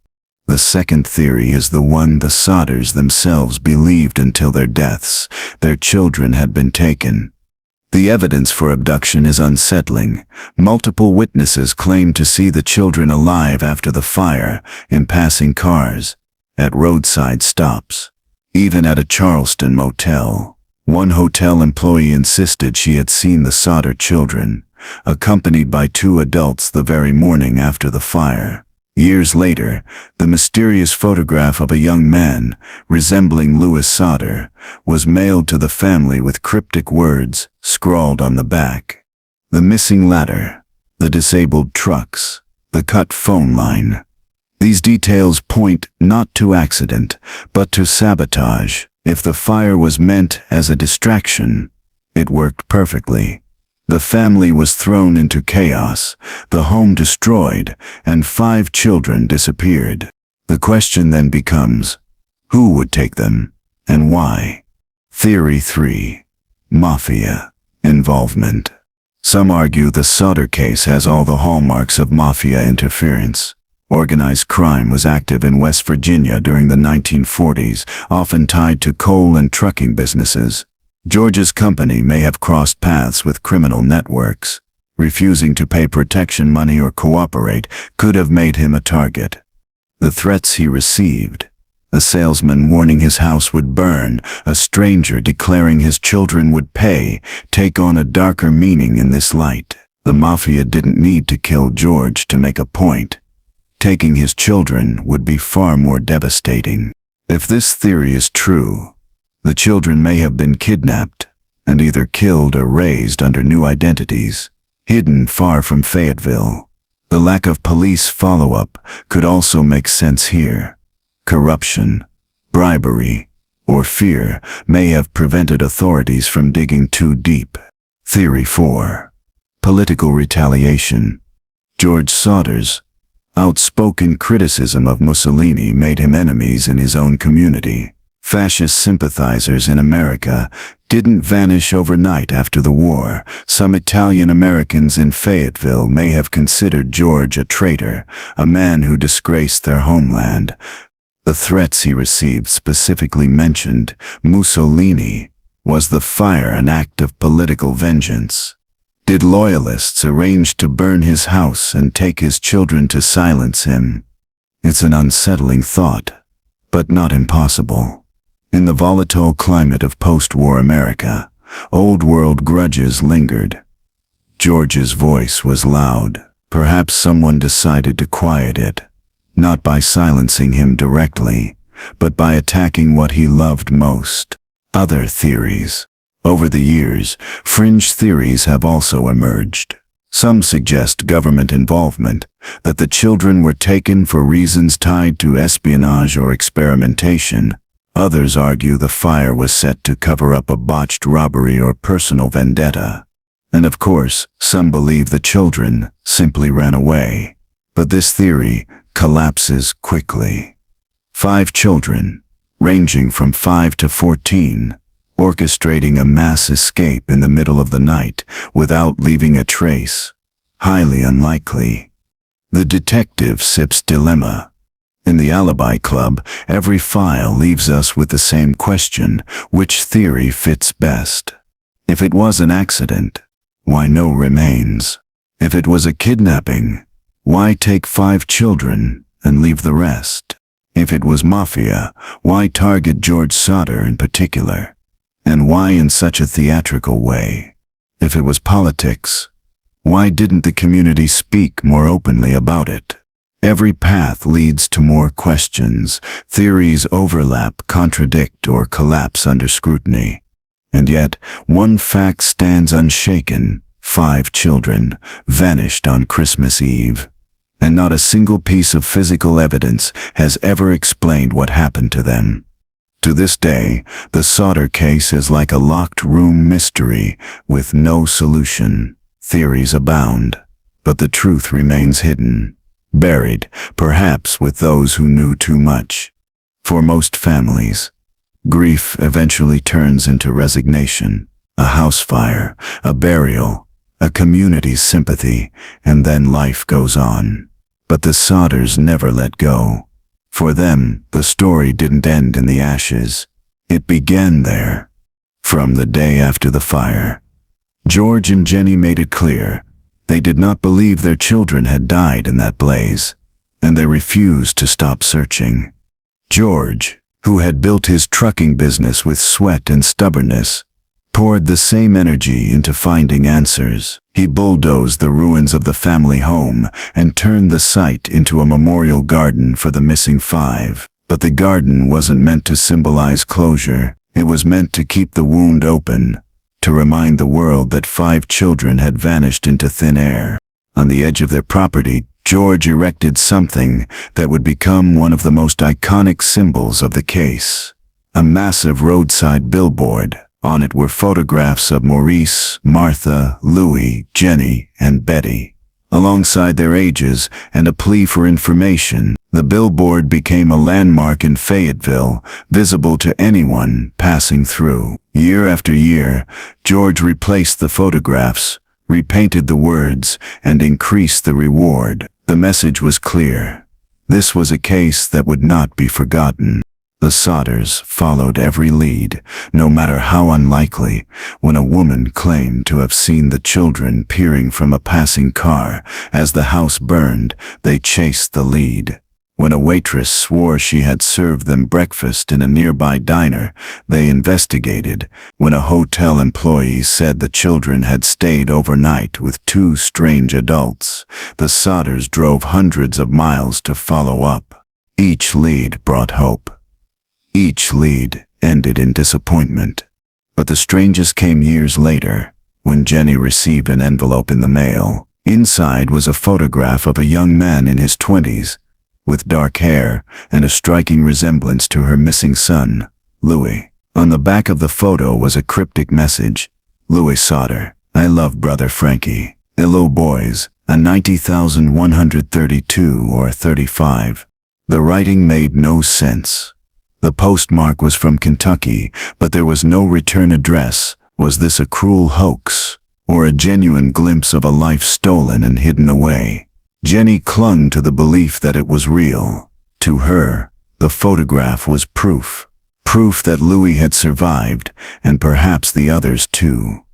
The second theory is the one the Sodders themselves believed until their deaths. Their children had been taken. The evidence for abduction is unsettling. Multiple witnesses claim to see the children alive after the fire, in passing cars, at roadside stops, even at a Charleston motel. One hotel employee insisted she had seen the Sodder children, accompanied by 2 adults the very morning after the fire. Years later, the mysterious photograph of a young man, resembling Louis Sodder, was mailed to the family with cryptic words scrawled on the back. The missing ladder, the disabled trucks, the cut phone line. These details point not to accident, but to sabotage. If the fire was meant as a distraction, it worked perfectly. The family was thrown into chaos, the home destroyed, and 5 children disappeared. The question then becomes, who would take them, and why? Theory 3. Mafia involvement. Some argue the Sodder case has all the hallmarks of mafia interference. Organized crime was active in West Virginia during the 1940s, often tied to coal and trucking businesses. George's company may have crossed paths with criminal networks. Refusing to pay protection money or cooperate could have made him a target. The threats he received, a salesman warning his house would burn, a stranger declaring his children would pay, take on a darker meaning in this light. The mafia didn't need to kill George to make a point. Taking his children would be far more devastating. If this theory is true, the children may have been kidnapped and either killed or raised under new identities, hidden far from Fayetteville. The lack of police follow-up could also make sense here. Corruption, bribery, or fear may have prevented authorities from digging too deep. Theory 4. Political retaliation. George Sodder's outspoken criticism of Mussolini made him enemies in his own community. Fascist sympathizers in America didn't vanish overnight after the war. Some Italian Americans in Fayetteville may have considered George a traitor, a man who disgraced their homeland. The threats he received specifically mentioned Mussolini. Was the fire an act of political vengeance? Did loyalists arrange to burn his house and take his children to silence him? It's an unsettling thought, but not impossible. In the volatile climate of post-war America, old-world grudges lingered. George's voice was loud. Perhaps someone decided to quiet it, not by silencing him directly, but by attacking what he loved most. Other theories. Over the years, fringe theories have also emerged. Some suggest government involvement, that the children were taken for reasons tied to espionage or experimentation. Others argue the fire was set to cover up a botched robbery or personal vendetta. And of course, some believe the children simply ran away. But this theory collapses quickly. 5 children, ranging from 5 to 14, orchestrating a mass escape in the middle of the night without leaving a trace. Highly unlikely. The detective sips dilemma. In the Alibi Club, every file leaves us with the same question: which theory fits best? If it was an accident, why no remains? If it was a kidnapping, why take 5 children and leave the rest? If it was mafia, why target George Sodder in particular? And why in such a theatrical way? If it was politics, why didn't the community speak more openly about it? Every path leads to more questions. Theories overlap, contradict, or collapse under scrutiny. And yet, one fact stands unshaken: 5 children vanished on Christmas Eve. And not a single piece of physical evidence has ever explained what happened to them. To this day, the Sodder case is like a locked room mystery with no solution. Theories abound, but the truth remains hidden, buried, perhaps with those who knew too much. For most families, grief eventually turns into resignation. A house fire, a burial, a community's sympathy, and then life goes on. But the Sodders never let go. For them, the story didn't end in the ashes. It began there. From the day after the fire, George and Jenny made it clear they did not believe their children had died in that blaze, and they refused to stop searching. George, who had built his trucking business with sweat and stubbornness, poured the same energy into finding answers. He bulldozed the ruins of the family home and turned the site into a memorial garden for the missing five. But the garden wasn't meant to symbolize closure. It was meant to keep the wound open, to remind the world that 5 children had vanished into thin air. On the edge of their property, George erected something that would become one of the most iconic symbols of the case. A massive roadside billboard. On it were photographs of Maurice, Martha, Louis, Jenny, and Betty, alongside their ages and a plea for information. The billboard became a landmark in Fayetteville, visible to anyone passing through. Year after year, George replaced the photographs, repainted the words, and increased the reward. The message was clear. This was a case that would not be forgotten. The Sodders followed every lead, no matter how unlikely. When a woman claimed to have seen the children peering from a passing car as the house burned, they chased the lead. When a waitress swore she had served them breakfast in a nearby diner, they investigated. When a hotel employee said the children had stayed overnight with 2 strange adults, the Sodders drove hundreds of miles to follow up. Each lead brought hope. Each lead ended in disappointment. But the strangest came years later, when Jenny received an envelope in the mail. Inside was a photograph of a young man in his 20s, with dark hair and a striking resemblance to her missing son, Louis. On the back of the photo was a cryptic message: Louis Sodder, I love brother Frankie. Hello boys, a 90,132 or 35. The writing made no sense. The postmark was from Kentucky, but there was no return address. Was this a cruel hoax, or a genuine glimpse of a life stolen and hidden away? Jenny clung to the belief that it was real. To her, the photograph was proof. Proof that Louis had survived, and perhaps the others too.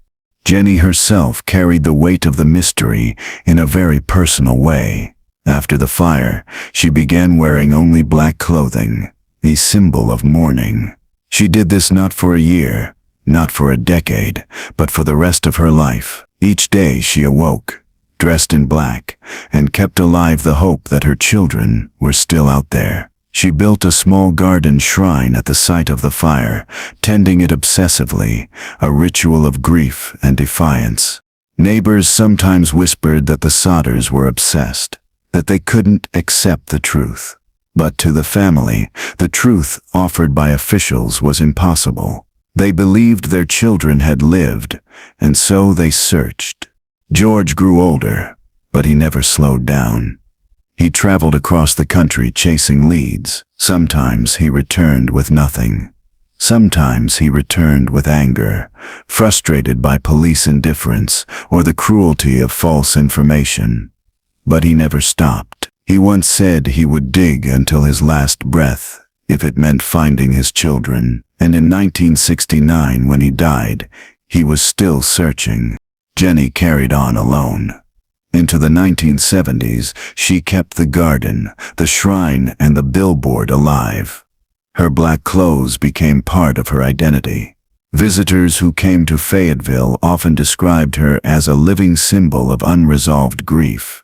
Jenny herself carried the weight of the mystery in a very personal way. After the fire, she began wearing only black clothing, a symbol of mourning. She did this not for a year, not for a decade, but for the rest of her life. Each day she awoke, dressed in black, and kept alive the hope that her children were still out there. She built a small garden shrine at the site of the fire, tending it obsessively, a ritual of grief and defiance. Neighbors sometimes whispered that the Sodders were obsessed, that they couldn't accept the truth. But to the family, the truth offered by officials was impossible. They believed their children had lived, and so they searched. George grew older, but he never slowed down. He traveled across the country chasing leads. Sometimes he returned with nothing. Sometimes he returned with anger, frustrated by police indifference or the cruelty of false information. But he never stopped. He once said he would dig until his last breath, if it meant finding his children. And in 1969, when he died, he was still searching. Jenny carried on alone. Into the 1970s, she kept the garden, the shrine, and the billboard alive. Her black clothes became part of her identity. Visitors who came to Fayetteville often described her as a living symbol of unresolved grief.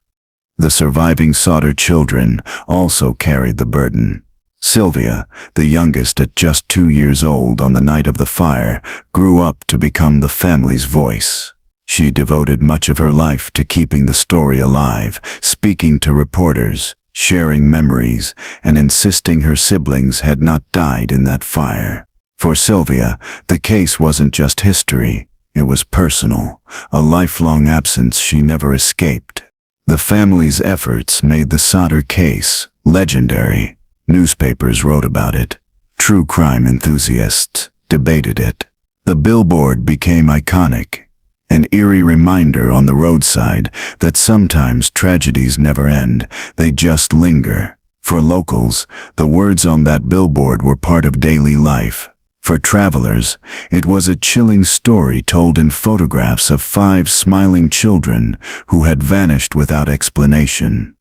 The surviving Sodder children also carried the burden. Sylvia, the youngest at just 2 years old on the night of the fire, grew up to become the family's voice. She devoted much of her life to keeping the story alive, speaking to reporters, sharing memories, and insisting her siblings had not died in that fire. For Sylvia, the case wasn't just history, it was personal, a lifelong absence she never escaped. The family's efforts made the Sodder case legendary. Newspapers wrote about it. True crime enthusiasts debated it. The billboard became iconic, an eerie reminder on the roadside that sometimes tragedies never end, they just linger. For locals, the words on that billboard were part of daily life. For travelers, it was a chilling story told in photographs of 5 smiling children who had vanished without explanation.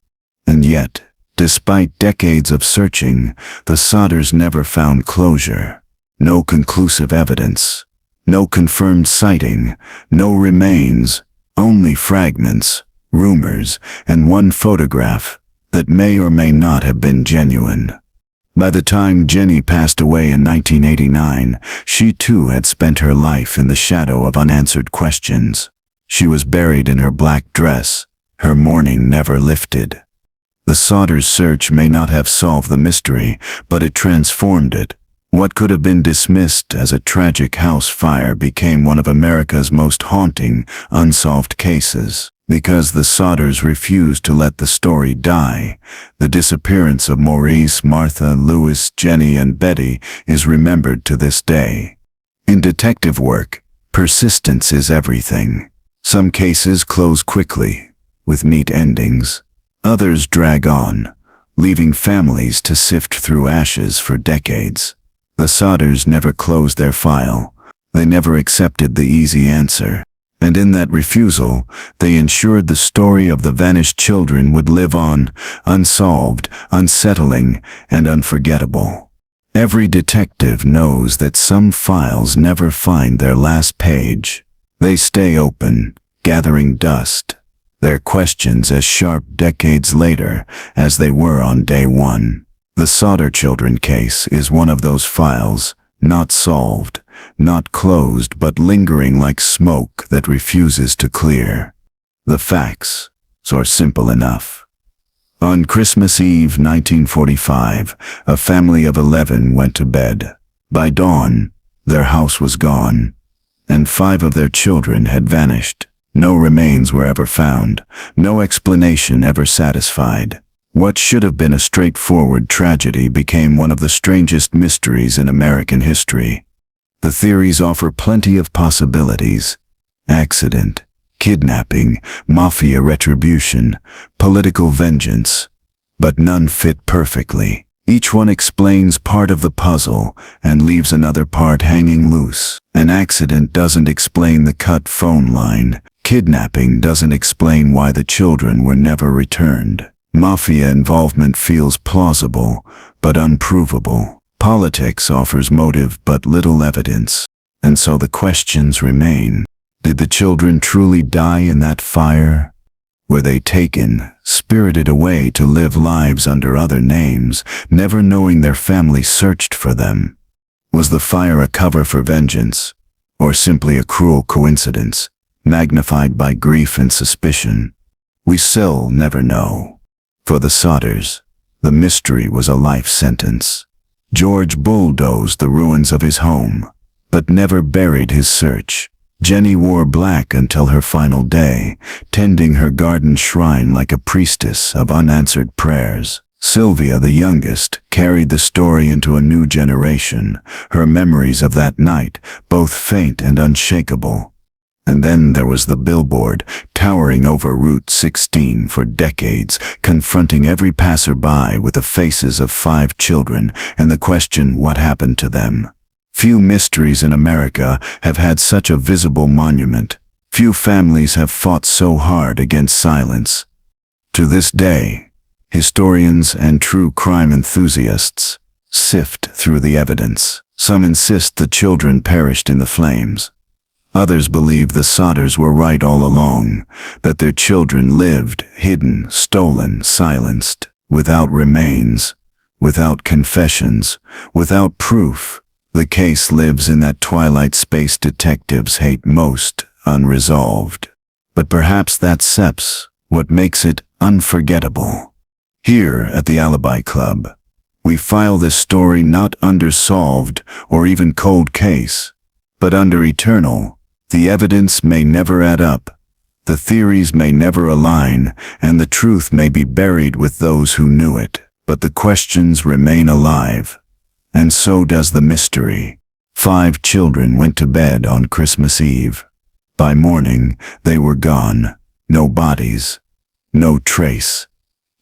And yet, despite decades of searching, the Sodders never found closure. No conclusive evidence, no confirmed sighting, no remains, only fragments, rumors, and one photograph that may or may not have been genuine. By the time Jenny passed away in 1989, she too had spent her life in the shadow of unanswered questions. She was buried in her black dress, her mourning never lifted. The Sodders' search may not have solved the mystery, but it transformed it. What could have been dismissed as a tragic house fire became one of America's most haunting, unsolved cases. Because the Sodders refused to let the story die, the disappearance of Maurice, Martha, Louis, Jenny, and Betty is remembered to this day. In detective work, persistence is everything. Some cases close quickly, with neat endings. Others drag on, leaving families to sift through ashes for decades. The Sodders never closed their file. They never accepted the easy answer. And in that refusal, they ensured the story of the vanished children would live on, unsolved, unsettling, and unforgettable. Every detective knows that some files never find their last page. They stay open, gathering dust, their questions as sharp decades later as they were on day one. The Sodder children case is one of those files, not solved, not closed, but lingering like smoke that refuses to clear. The facts are simple enough. On Christmas Eve 1945, a family of 11 went to bed. By dawn, their house was gone, and 5 of their children had vanished. No remains were ever found, no explanation ever satisfied. What should have been a straightforward tragedy became one of the strangest mysteries in American history. The theories offer plenty of possibilities: accident, kidnapping, mafia retribution, political vengeance. But none fit perfectly. Each one explains part of the puzzle and leaves another part hanging loose. An accident doesn't explain the cut phone line. Kidnapping doesn't explain why the children were never returned. Mafia involvement feels plausible, but unprovable. Politics offers motive but little evidence. And so the questions remain. Did the children truly die in that fire? Were they taken, spirited away to live lives under other names, never knowing their family searched for them? Was the fire a cover for vengeance, or simply a cruel coincidence, magnified by grief and suspicion? We still never know. For the Sodders, the mystery was a life sentence. George bulldozed the ruins of his home, but never buried his search. Jenny wore black until her final day, tending her garden shrine like a priestess of unanswered prayers. Sylvia, the youngest, carried the story into a new generation, her memories of that night both faint and unshakable. And then there was the billboard, towering over Route 16 for decades, confronting every passerby with the faces of 5 children and the question, what happened to them? Few mysteries in America have had such a visible monument. Few families have fought so hard against silence. To this day, historians and true crime enthusiasts sift through the evidence. Some insist the children perished in the flames. Others believe the Sodders were right all along, that their children lived, hidden, stolen, silenced, without remains, without confessions, without proof. The case lives in that twilight space detectives hate most, unresolved. But perhaps that's what makes it unforgettable. Here at the Alibi Club, we file this story not under solved or even cold case, but under eternal. The evidence may never add up, the theories may never align, and the truth may be buried with those who knew it. But the questions remain alive, and so does the mystery. 5 children went to bed on Christmas Eve. By morning, they were gone. No bodies. No trace.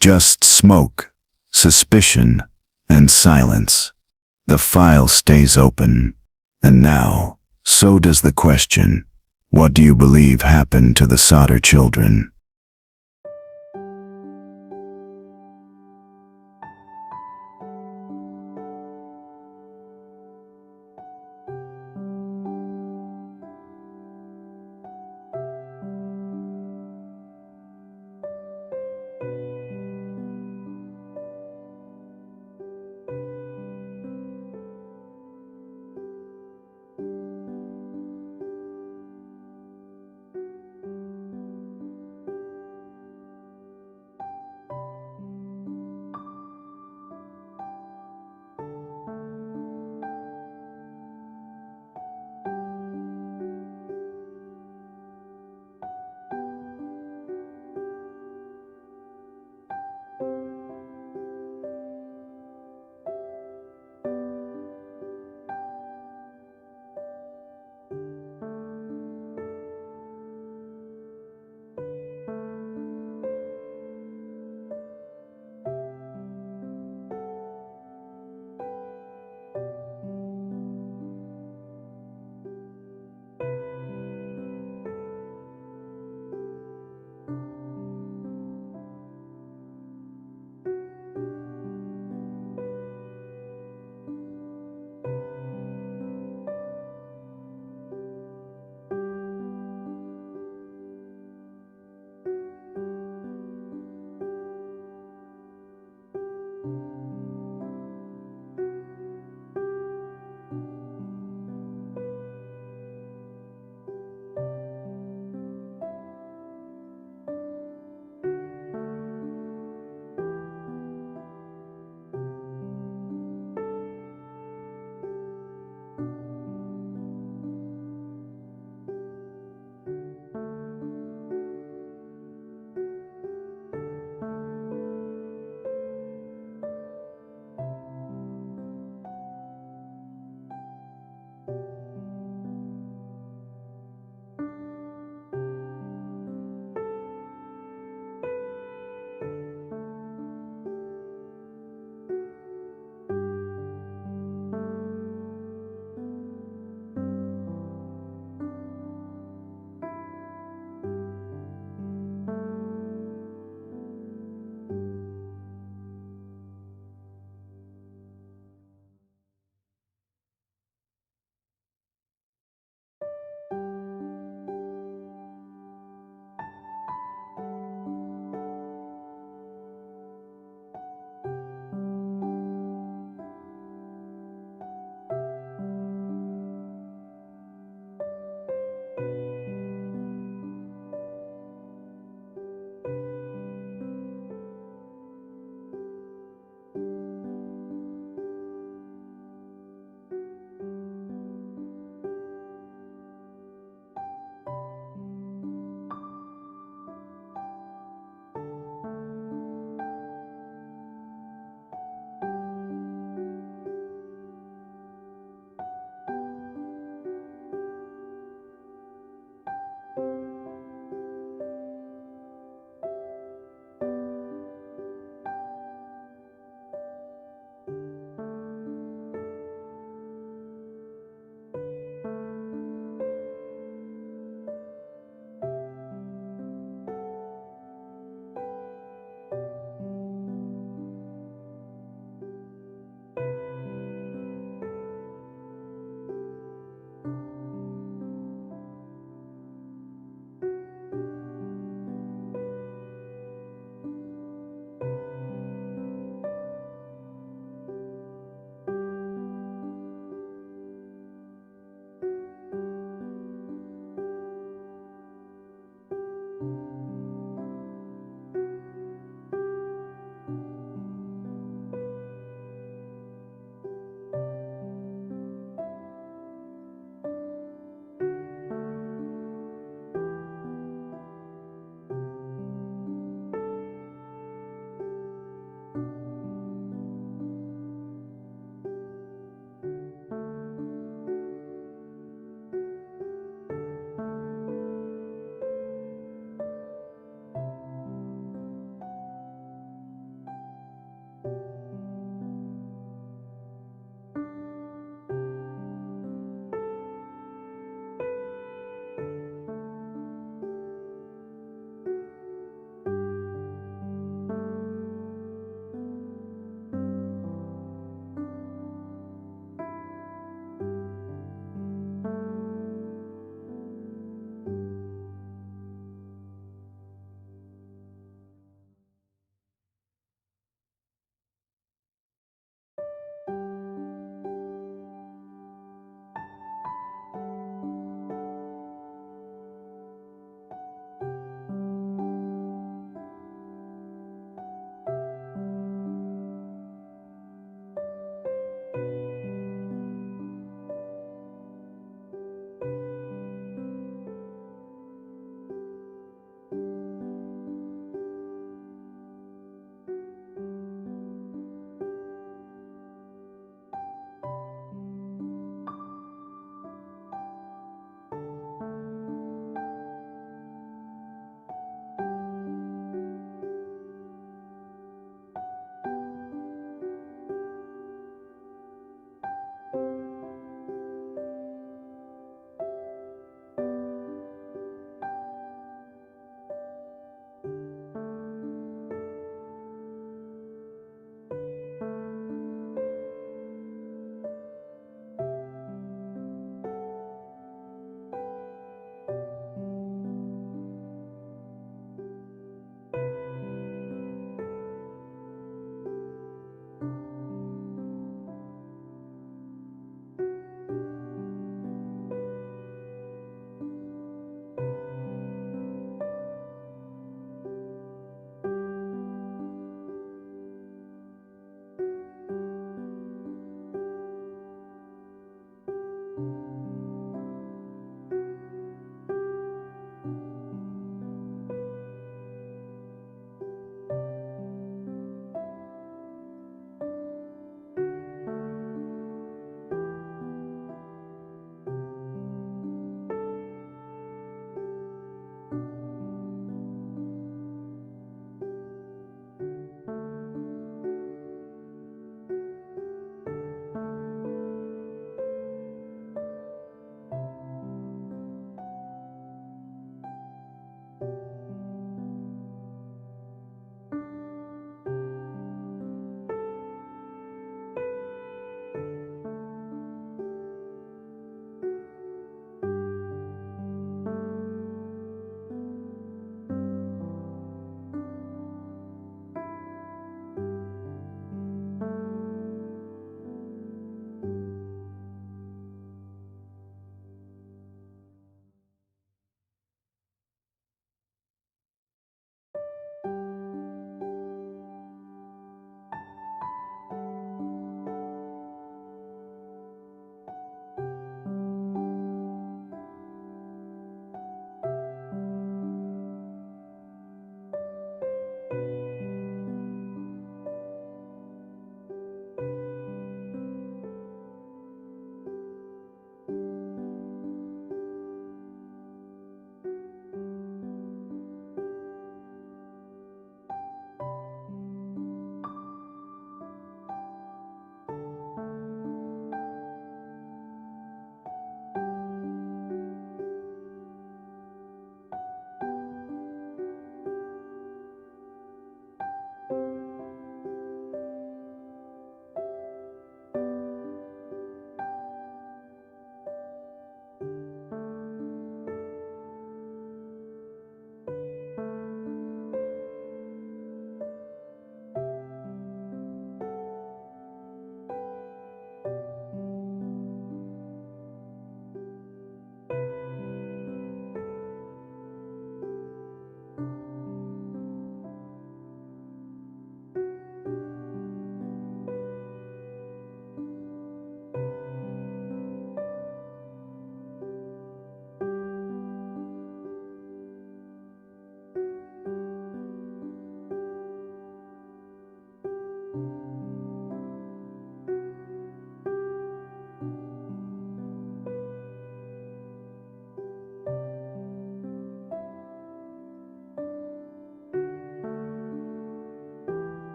Just smoke, suspicion, and silence. The file stays open. And now, so does the question, what do you believe happened to the Sodder children?